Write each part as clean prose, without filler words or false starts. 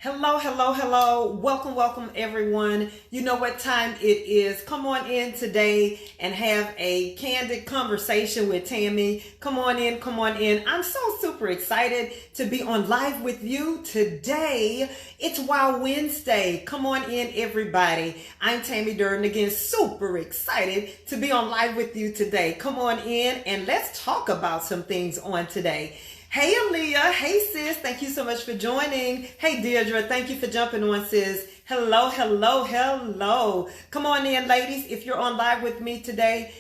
Hello, hello, hello. Welcome, welcome everyone. You know what time it is. Come on in today and have a candid conversation with Tammy. Come on in, come on in. I'm so super excited to be on live with you today. It's Wow Wednesday. Come on in everybody. I'm Tammy Durden again, super excited to be on live with you today. Come on in and let's talk about some things on today. Hey Aaliyah, hey sis, thank you so much for joining. Hey Deirdre, thank you for jumping on sis. Hello, hello, hello. Come on in ladies, if you're on live with me today,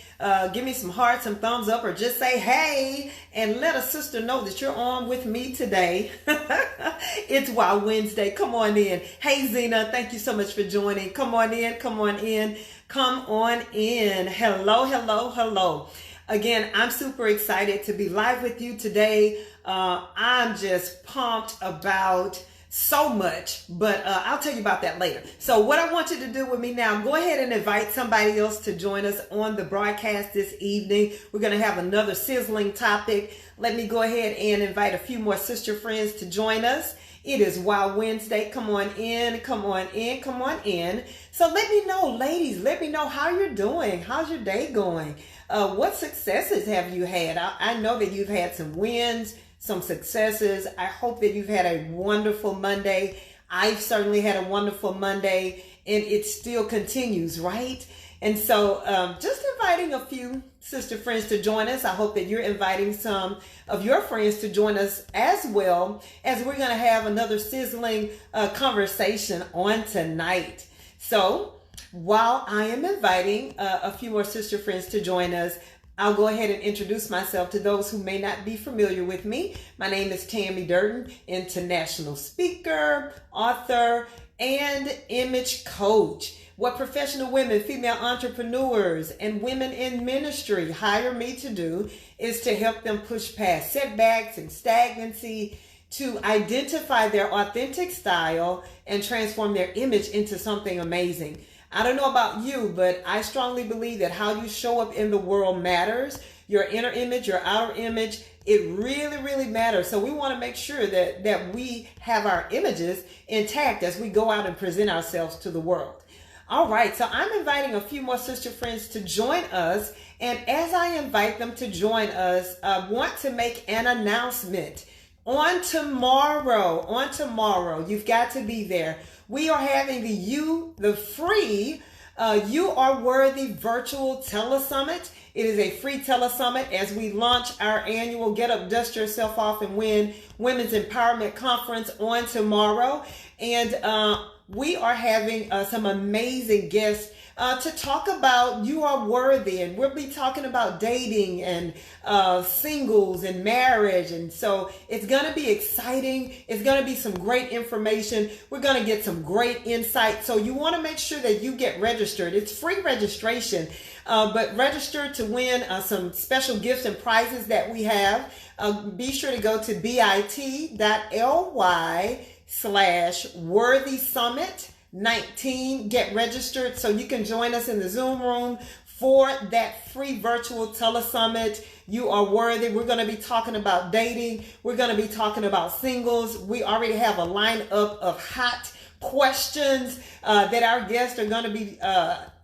give me some hearts, some thumbs up, or just say hey and let a sister know that you're on with me today. It's Wow Wednesday, come on in. Hey Zena, thank you so much for joining. Come on in, come on in, come on in. Hello, hello, hello. Again, I'm super excited to be live with you today. I'm just pumped about so much, but I'll tell you about that later. So what I want you to do with me now, go ahead and invite somebody else to join us on the broadcast this evening. We're going to have another sizzling topic. Let me go ahead and invite a few more sister friends to join us. It is Wow Wednesday. Come on in, come on in, come on in. So let me know, ladies, let me know how you're doing. How's your day going? What successes have you had? I know that you've had some wins, some successes. I hope that you've had a wonderful Monday. I've certainly had a wonderful Monday, and it still continues, right? And so just inviting a few sister friends to join us. I hope that you're inviting some of your friends to join us as well, as we're going to have another sizzling conversation on tonight. So while I am inviting a few more sister friends to join us, I'll go ahead and introduce myself to those who may not be familiar with me. My name is Tammy Durden, international speaker, author, and image coach. What professional women, female entrepreneurs, and women in ministry hire me to do is to help them push past setbacks and stagnancy, to identify their authentic style and transform their image into something amazing. I don't know about you, but I strongly believe that how you show up in the world matters. Your inner image, your outer image, it really, really matters. So we want to make sure that we have our images intact as we go out and present ourselves to the world. All right, so I'm inviting a few more sister friends to join us. And as I invite them to join us, I want to make an announcement. On tomorrow, you've got to be there. We are having the free You Are Worthy virtual telesummit. It is a free telesummit as we launch our annual Get Up, Dust Yourself Off and Win Women's Empowerment Conference on tomorrow. And we are having some amazing guests to talk about You Are Worthy, and we'll be talking about dating and singles and marriage. And so it's going to be exciting. It's going to be some great information. We're going to get some great insight. So you want to make sure that you get registered. It's free registration, but register to win some special gifts and prizes that we have. Be sure to go to bit.ly/Worthy Summit 19. Get registered so you can join us in the Zoom room for that free virtual telesummit. You Are Worthy. We're going to be talking about dating. We're going to be talking about singles. We already have a lineup of hot questions that our guests are going to be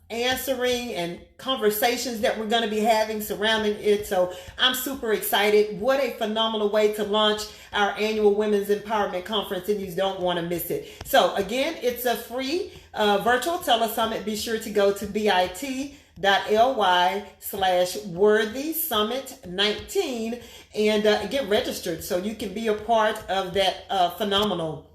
answering, and conversations that we're going to be having surrounding it. So I'm super excited. What a phenomenal way to launch our annual Women's Empowerment Conference, and you don't want to miss it. So again, it's a free virtual telesummit. Be sure to go to bit.ly/Worthy Summit 19 and get registered so you can be a part of that phenomenal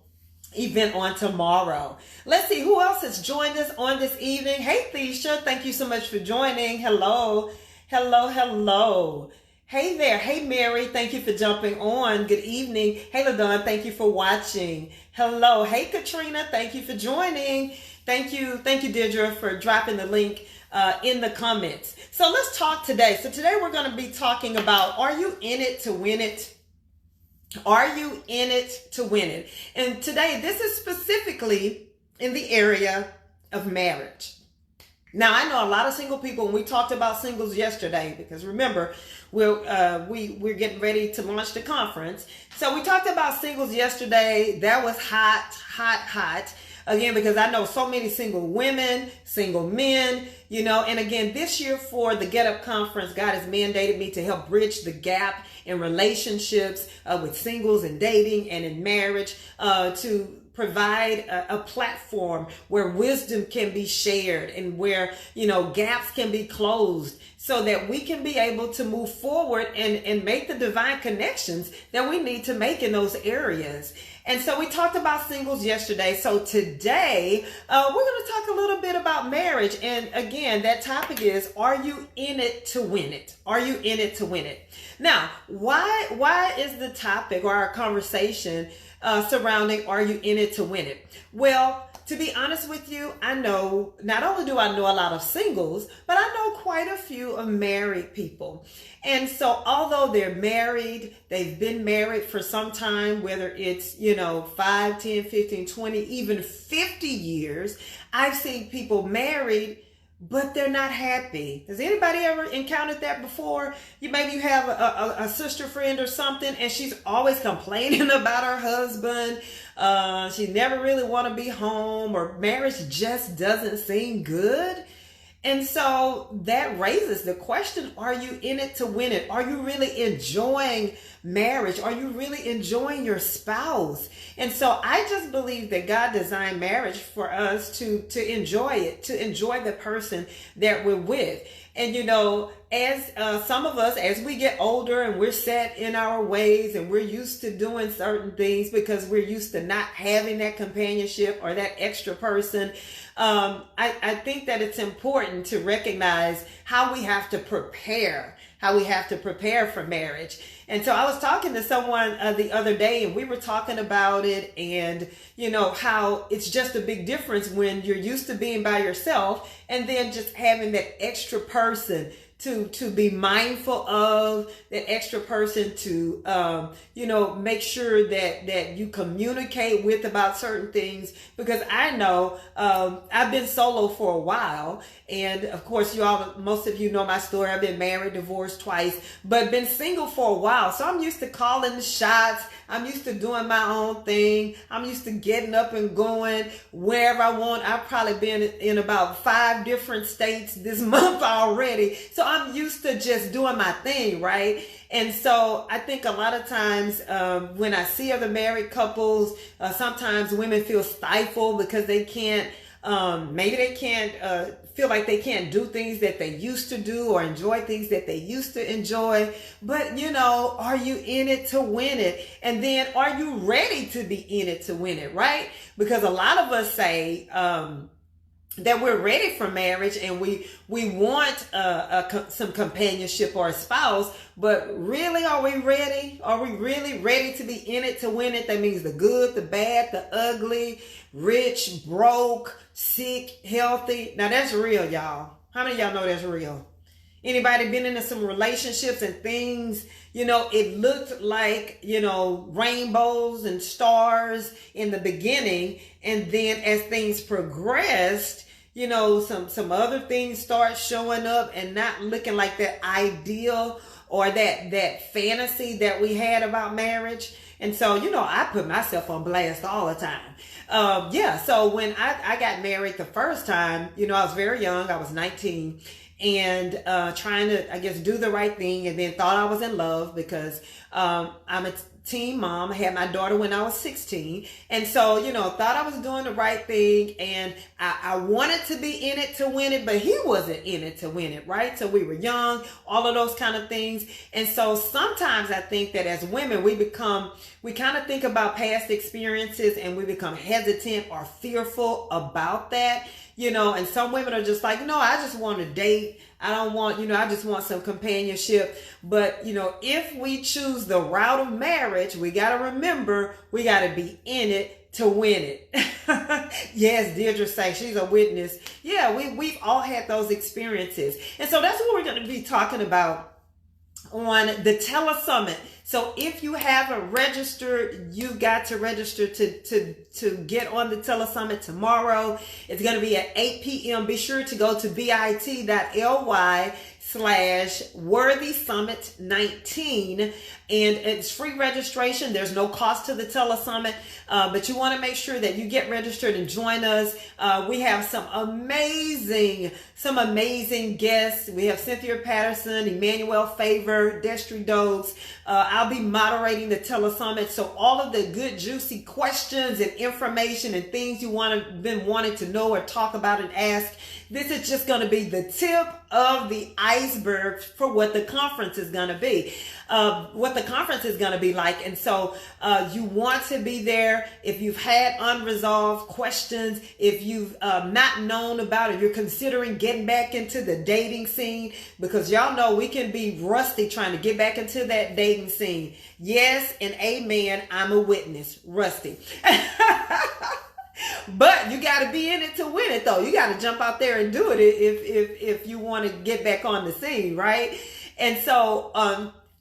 event on tomorrow. Let's see who else has joined us on this evening. Hey Thisha, thank you so much for joining. Hello, hello, hello. Hey there. Hey Mary, thank you for jumping on. Good evening. Hey LaDon, thank you for watching. Hello. Hey Katrina, thank you for joining. Thank you Deirdre for dropping the link in the comments. So let's talk today. So today we're going to be talking about, are you in it to win it? Are you in it to win it? And today, this is specifically in the area of marriage. Now, I know a lot of single people, and we talked about singles yesterday, because remember, we're getting ready to launch the conference. So we talked about singles yesterday. That was hot, hot, hot. Again, because I know so many single women, single men, and again, this year for the Get Up Conference, God has mandated me to help bridge the gap in relationships with singles and dating and in marriage, to provide a platform where wisdom can be shared and where, gaps can be closed so that we can be able to move forward and make the divine connections that we need to make in those areas. And so we talked about singles yesterday. So today, we're going to talk a little bit about marriage. And again, that topic is, are you in it to win it? Are you in it to win it? Now, why is the topic or our conversation surrounding, are you in it to win it? Well, to be honest with you, I know, not only do I know a lot of singles, but I know quite a few of married people. And so although they're married, they've been married for some time, whether it's, 5, 10, 15, 20, even 50 years, I've seen people married, but they're not happy. Has anybody ever encountered that before? Maybe you have a sister friend or something, and she's always complaining about her husband. She never really want to be home, or marriage just doesn't seem good. And so that raises the question, are you in it to win it? Are you really enjoying marriage? Are you really enjoying your spouse? And so I just believe that God designed marriage for us to enjoy it, to enjoy the person that we're with. And, as some of us, as we get older and we're set in our ways and we're used to doing certain things because we're used to not having that companionship or that extra person, I think that it's important to recognize how we have to prepare for marriage. And so I was talking to someone the other day, and we were talking about it, and how it's just a big difference when you're used to being by yourself and then just having that extra person to be mindful of, that extra person to make sure that you communicate with about certain things. Because I know I've been solo for a while, and of course most of you know my story. I've been married, divorced twice, but been single for a while. So I'm used to calling the shots. I'm used to doing my own thing. I'm used to getting up and going wherever I want. I've probably been in about 5 different states this month already. So I'm used to just doing my thing, right? And so I think a lot of times when I see other married couples, sometimes women feel stifled because they can't, maybe they can't feel like they can't do things that they used to do or enjoy things that they used to enjoy. But, are you in it to win it? And then are you ready to be in it to win it, right? Because a lot of us say that we're ready for marriage and we want some companionship or a spouse, but really, are we ready? Are we really ready to be in it to win it? That means the good, the bad, the ugly, rich, broke, sick, healthy. Now that's real, y'all. How many of y'all know that's real? Anybody been into some relationships and things, it looked like, rainbows and stars in the beginning. And then as things progressed, some other things start showing up and not looking like that ideal or that fantasy that we had about marriage. And so, I put myself on blast all the time. So when I got married the first time, I was very young. I was 19 and trying to, I guess, do the right thing, and then thought I was in love because I'm a teen mom. I had my daughter when I was 16. And so, thought I was doing the right thing, and I wanted to be in it to win it, but he wasn't in it to win it, right? So we were young, all of those kind of things. And so sometimes I think that as women, we kind of think about past experiences and we become hesitant or fearful about that, and some women are just like, no, I just want to date. I don't want, I just want some companionship. But, if we choose the route of marriage, we got to remember, we got to be in it to win it. Yes, Deirdre say she's a witness. Yeah, we've all had those experiences. And so that's what we're going to be talking about on the telesummit. So if you haven't registered, you got to register to get on the telesummit tomorrow. It's going to be at 8 p.m. Be sure to go to bit.ly/worthysummit19, and it's free registration. There's no cost to the telesummit, but you want to make sure that you get registered and join us. We have some amazing guests. We have Cynthia Patterson, Emmanuel Favor, Destry Dogs. I'll be moderating the telesummit, so all of the good juicy questions and information and things you been wanting to know or talk about and ask, this is just going to be the tip of the iceberg for what the conference is going to be. What the conference is going to be like. And so you want to be there. If you've had unresolved questions, if you've not known about it, you're considering getting back into the dating scene, because y'all know we can be rusty trying to get back into that dating scene. Yes and amen. I'm a witness. Rusty. But you got to be in it to win it, though. You got to jump out there and do it if you want to get back on the scene, right? And so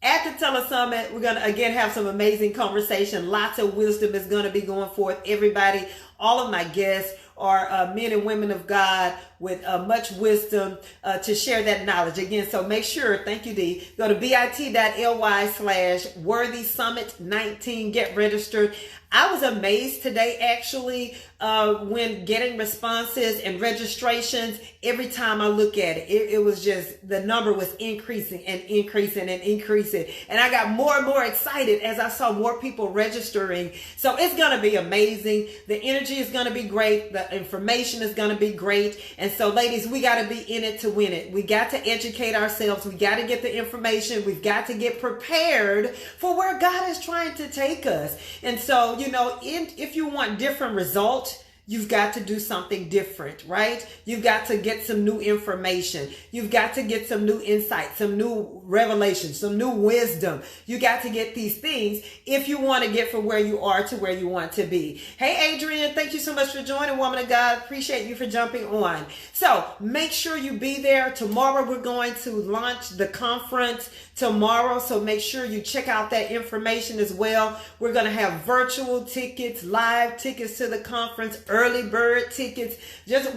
at the telesummit, we're going to again have some amazing conversation. Lots of wisdom is going to be going forth. Everybody, all of my guests are men and women of God with much wisdom to share that knowledge. Again, so make sure, thank you, Dee, go to bit.ly/worthysummit19, get registered. I was amazed today, actually, when getting responses and registrations. Every time I look at it, it was just, the number was increasing and increasing and increasing. And I got more and more excited as I saw more people registering. So it's going to be amazing. The energy is going to be great. The information is going to be great. And so, ladies, we got to be in it to win it. We got to educate ourselves. We got to get the information. We've got to get prepared for where God is trying to take us. And so, you know, if you want different results, you've got to do something different, right? You've got to get some new information. You've got to get some new insight, some new revelation, some new wisdom. You got to get these things if you want to get from where you are to where you want to be. Hey, Adrian, thank you so much for joining, woman of God. Appreciate you for jumping on. So make sure you be there. Tomorrow we're going to launch the conference tomorrow. So make sure you check out that information as well. We're going to have virtual tickets, live tickets to the conference, early bird tickets, just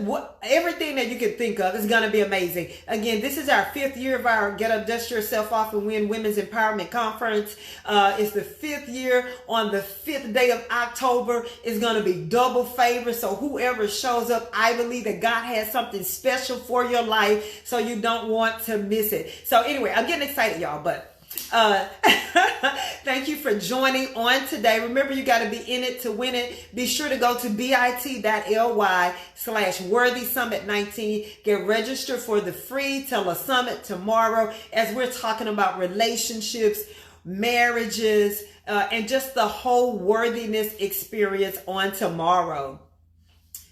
everything that you can think of is going to be amazing. Again, this is our 5th year of our Get Up, Dust Yourself Off and Win Women's Empowerment Conference. It's the 5th year. On the 5th day of October, it's going to be double favor. So whoever shows up, I believe that God has something special for your life, so you don't want to miss it. So anyway, I'm getting excited, y'all, but thank you for joining on today. Remember, you got to be in it to win it. Be sure to go to bit.ly/worthysummit19. Get registered for the free telesummit tomorrow, as we're talking about relationships, marriages, and just the whole worthiness experience on tomorrow.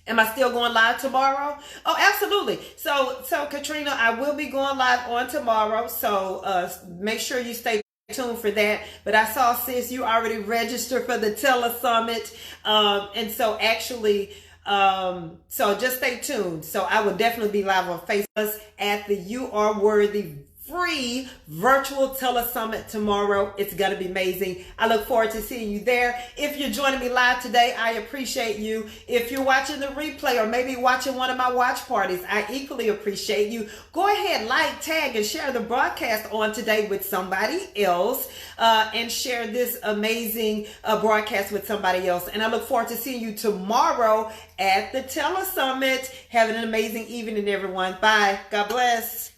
Am I still going live tomorrow? Oh, absolutely. So Katrina, I will be going live on tomorrow. So make sure you stay tuned for that. But I saw, sis, you already registered for the telesummit. And so actually, so just stay tuned. So I will definitely be live on Facebook at the You Are Worthy free virtual telesummit tomorrow. It's going to be amazing. I look forward to seeing you there. If you're joining me live today, I appreciate you. If you're watching the replay or maybe watching one of my watch parties, I equally appreciate you. Go ahead, like, tag, and share the broadcast on today with somebody else, and share this amazing broadcast with somebody else. And I look forward to seeing you tomorrow at the telesummit. Have an amazing evening, everyone. Bye. God bless.